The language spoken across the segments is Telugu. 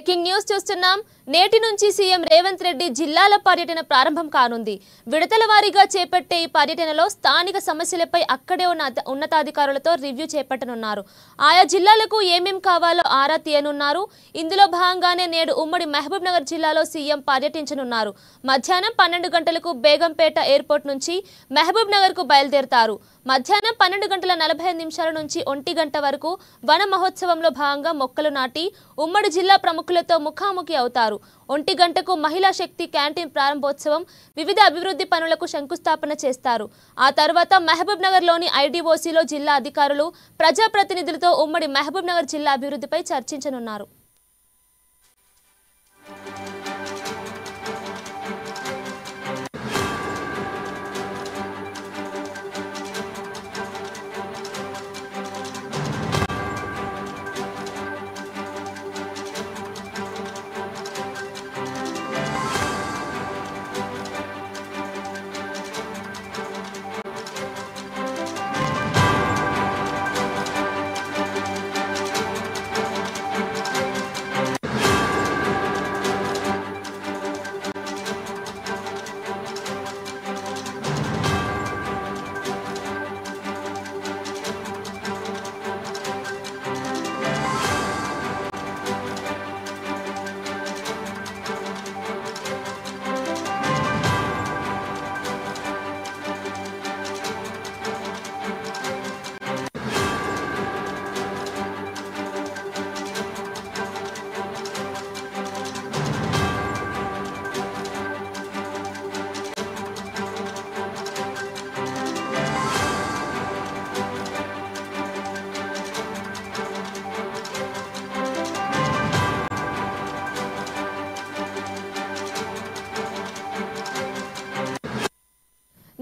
బ్రేకింగ్ న్యూస్ చూస్తున్నాం. నేటి నుంచి సీఎం రేవంత్ రెడ్డి జిల్లాల పర్యటన ప్రారంభం కానుంది. విడతల వారీగా చేపట్టే ఈ పర్యటనలో స్థానిక సమస్యలపై అక్కడే ఉన్న ఉన్నతాధికారులతో రివ్యూ చేపట్టనున్నారు. ఆయా జిల్లాలకు ఏమేం కావాలో ఆరా తీయనున్నారు. ఇందులో భాగంగానే నేడు ఉమ్మడి మహబూబ్ నగర్ జిల్లాలో సీఎం పర్యటించనున్నారు. మధ్యాహ్నం 12 గంటలకు బేగంపేట ఎయిర్పోర్ట్ నుంచి మహబూబ్ నగర్ కు బయలుదేరతారు. మధ్యాహ్నం 12:45 నుంచి 1 గంట వరకు వన మహోత్సవంలో భాగంగా మొక్కలు నాటి ఉమ్మడి జిల్లా ప్రముఖులతో ముఖాముఖి అవుతారు. 1 గంటకు మహిళా శక్తి క్యాంటీన్ ప్రారంభోత్సవం, వివిధ అభివృద్ధి పనులకు శంకుస్థాపన చేస్తారు. ఆ తర్వాత మహబూబ్ నగర్లోని ఐడీఓసీలో జిల్లా అధికారులు, ప్రజాప్రతినిధులతో ఉమ్మడి మహబూబ్ నగర్ జిల్లా అభివృద్ధిపై చర్చించనున్నారు.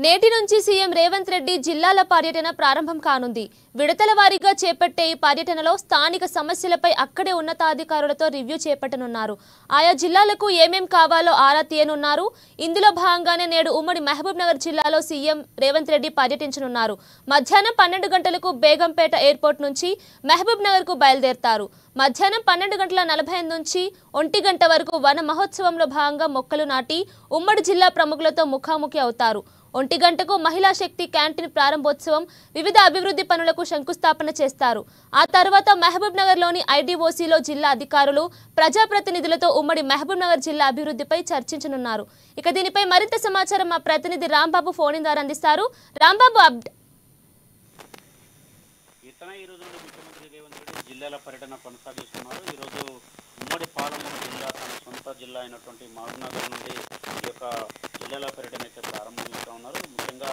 నేటి నుంచి సీఎం రేవంత్ రెడ్డి జిల్లాల పర్యటన ప్రారంభం కానుంది. విడతల వారీగా చేపట్టే ఈ పర్యటనలో స్థానిక సమస్యలపై అక్కడే ఉన్నతాధికారులతో రివ్యూ చేపట్టనున్నారు. ఆయా జిల్లాలకు ఏమేం కావాలో ఆరా తీయనున్నారు. ఇందులో భాగంగానే నేడు ఉమ్మడి మహబూబ్ నగర్ జిల్లాలో సీఎం రేవంత్ రెడ్డి పర్యటించనున్నారు. మధ్యాహ్నం 12 గంటలకు బేగంపేట ఎయిర్పోర్ట్ నుంచి మహబూబ్ నగర్ కు బయలుదేరతారు. మధ్యాహ్నం 12:45 నుంచి 1 గంట వరకు వన మహోత్సవంలో భాగంగా మొక్కలు నాటి ఉమ్మడి జిల్లా ప్రముఖులతో ముఖాముఖి అవుతారు. 1 గంటకు మహిళా శక్తి క్యాంటీన్ ప్రారంభోత్సవం, వివిధ అభివృద్ధి పనులకు శంకుస్థాపన చేస్తారు. ఆ తర్వాత మహబూబ్ నగర్లోని ఐడీఓసీలో జిల్లా అధికారులు, ప్రజాప్రతినిధులతో ఉమ్మడి మహబూబ్ నగర్ జిల్లా అభివృద్ధిపై చర్చించనున్నారు. ఇక దీనిపై మరింత సమాచారం మా ప్రతినిధి రాంబాబు ఫోన్ ఇన్ ద్వారా అందిస్తారు. రాంబాబు, జిల్లాల పర్యటన కొనసాగిస్తున్నారు. ఈరోజు ఉమ్మడి పాలమూరు జిల్లా తన సొంత జిల్లా అయినటువంటి మహబూబ్ నగర్ నుండి ఈ యొక్క జిల్లాల పర్యటన అయితే ప్రారంభిస్తూ ఉన్నారు. ముఖ్యంగా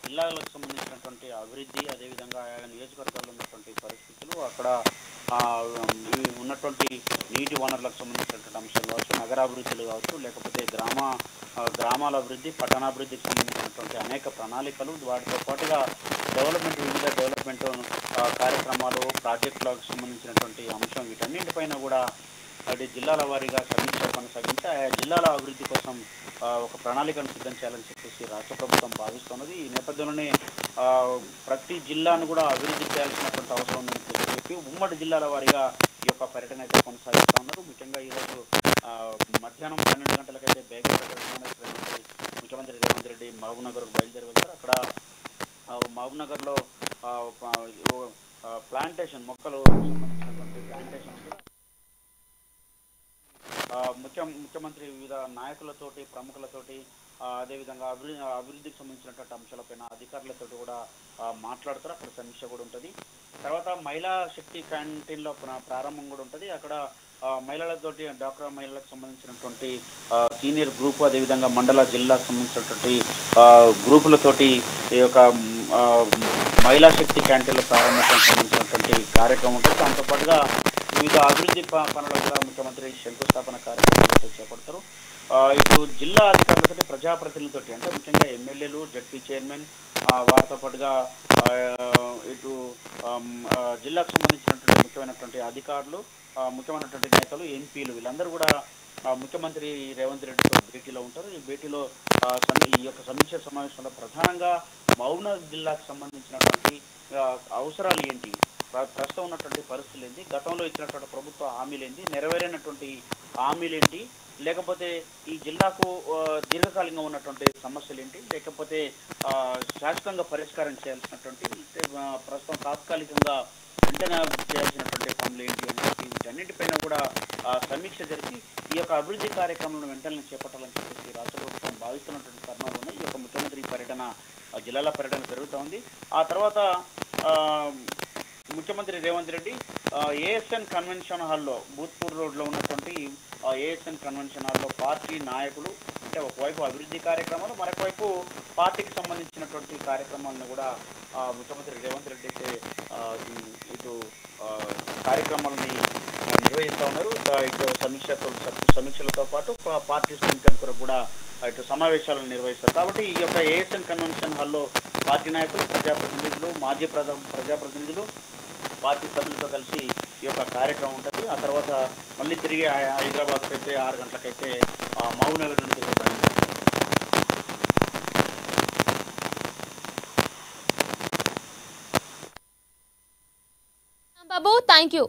జిల్లాలకు సంబంధించినటువంటి అభివృద్ధి, అదేవిధంగా ఆయా నియోజకవర్గాల్లో ఉన్నటువంటి పరిస్థితులు, అక్కడ ఉన్నటువంటి నీటి వనరులకు సంబంధించినటువంటి అంశాలు కావచ్చు, నగరాభివృద్ధులు కావచ్చు, లేకపోతే గ్రామాల అభివృద్ధి, పట్టణాభివృద్ధికి సంబంధించినటువంటి అనేక ప్రణాళికలు, వాటితో పాటుగా వివిధ డెవలప్మెంట్ కార్యక్రమాలు, ప్రాజెక్టులకు సంబంధించినటువంటి అంశం, వీటన్నింటిపైన కూడా అటు జిల్లాల వారీగా సమీక్ష కొనసాగించి ఆయా జిల్లాల అభివృద్ధి కోసం ఒక ప్రణాళికను సిద్ధం చేయాలని చెప్పేసి రాష్ట్ర ప్రభుత్వం భావిస్తున్నది. ఈ నేపథ్యంలోనే ప్రతి జిల్లాను కూడా అభివృద్ధి చేయాల్సినటువంటి అవసరం ఉందని చెప్పి ఉమ్మడి జిల్లాల వారీగా ఈ యొక్క పర్యటన అయితే కొనసాగిస్తూ ఉన్నారు. ముఖ్యంగా ఈరోజు మధ్యాహ్నం 12 గంటలకైతే బేగంపేట ముఖ్యమంత్రి రేవంత్ రెడ్డి మహబూబ్ నగర్కు బయలుదేరి వెళ్తారు. అక్కడ మహబూబ్ నగర్లో ప్లాంటేషన్, మొక్కలు సంబంధించినటువంటి ప్లాంటేషన్ ముఖ్యమంత్రి వివిధ నాయకులతోటి, ప్రముఖులతోటి, అదేవిధంగా అభివృద్ధికి సంబంధించినటువంటి అంశాలపైన అధికారులతో కూడా మాట్లాడతారు. అక్కడ సమీక్ష కూడా ఉంటుంది. తర్వాత మహిళా శక్తి క్యాంటీన్లో ప్రారంభం కూడా ఉంటుంది. అక్కడ మహిళలతోటి, డాక్రా మహిళలకు సంబంధించినటువంటి సీనియర్ గ్రూపు, అదేవిధంగా మండల జిల్లాకు సంబంధించినటువంటి గ్రూపులతోటి ఈ యొక్క మహిళా శక్తి క్యాంటీన్లో ప్రారంభోత్సవం సంబంధించినటువంటి కార్యక్రమం ఉంటుంది. దాంతోపాటుగా వివిధ అభివృద్ధి పనులకు కూడా ముఖ్యమంత్రి శంకుస్థాపన కార్యక్రమాలు చేపడతారు. ఇటు జిల్లా అధికారులతో, ప్రజాప్రతినిధులతో, అంటే ముఖ్యంగా ఎమ్మెల్యేలు, జడ్పీ చైర్మన్, వారితో పాటుగా ఇటు జిల్లాకు సంబంధించినటువంటి ముఖ్యమైనటువంటి అధికారులు, ముఖ్యమైనటువంటి నేతలు, ఎంపీలు, వీళ్ళందరూ కూడా ముఖ్యమంత్రి రేవంత్ రెడ్డితో భేటీలో ఉంటారు. ఈ భేటీలో ఈ యొక్క సమీక్ష సమావేశంలో ప్రధానంగా మహబూబ్ నగర్ జిల్లాకు సంబంధించినటువంటి అవసరాలు ఏంటి, ప్రస్తుతం ఉన్నటువంటి పరిస్థితులు ఏంటి, గతంలో ఇచ్చినటువంటి ప్రభుత్వ హామీలేంటి, నెరవేరినటువంటి హామీలేంటి, లేకపోతే ఈ జిల్లాకు దీర్ఘకాలికంగా ఉన్నటువంటి సమస్యలు ఏంటి, లేకపోతే శాశ్వతంగా పరిష్కారం చేయాల్సినటువంటి ప్రస్తుతం తాత్కాలికంగా వెంటనే చేయాల్సినటువంటి పనులు ఏంటి అని చెప్పి వీటన్నింటిపైన కూడా సమీక్ష జరిపి ఈ యొక్క అభివృద్ధి కార్యక్రమాలను వెంటనే చేపట్టాలని చెప్పేసి రాష్ట్ర ప్రభుత్వం భావిస్తున్నటువంటి తరుణంలోనే ఈ యొక్క ముఖ్యమంత్రి పర్యటన జిల్లాల పర్యటన జరుగుతూ ఉంది. ఆ తర్వాత ముఖ్యమంత్రి రేవంత్ రెడ్డి ఏఎస్ఎన్ కన్వెన్షన్ హాల్లో, భూత్పూర్ రోడ్లో ఉన్నటువంటి ఏఎస్ఎన్ కన్వెన్షన్ హాల్లో పార్టీ నాయకులు, అంటే ఒకవైపు అభివృద్ధి కార్యక్రమాలు, మరొకవైపు పార్టీకి సంబంధించినటువంటి కార్యక్రమాలను కూడా ముఖ్యమంత్రి రేవంత్ రెడ్డి అయితే ఇటు కార్యక్రమాలని నిర్వహిస్తూ ఉన్నారు. ఇటు సమీక్షలతో పాటు పార్టీ సంఖ్యల కొరకు కూడా ఇటు సమావేశాలను నిర్వహిస్తారు. కాబట్టి ఈ యొక్క ఏఎస్ఎన్ కన్వెన్షన్ హాల్లో పార్టీ నాయకులు, ప్రజాప్రతినిధులు, మాజీ ప్రజాప్రతినిధులు, పార్టీ సభ్యులతో కలిసి ఈ యొక్క కార్యక్రమం ఉంటుంది. ఆ తర్వాత మళ్ళీ తిరిగి హైదరాబాద్కి అయితే 6 గంటలకైతే మహబూబ్నగర్ నుండి తిరుగుతారు. బాబు, థ్యాంక్ యూ.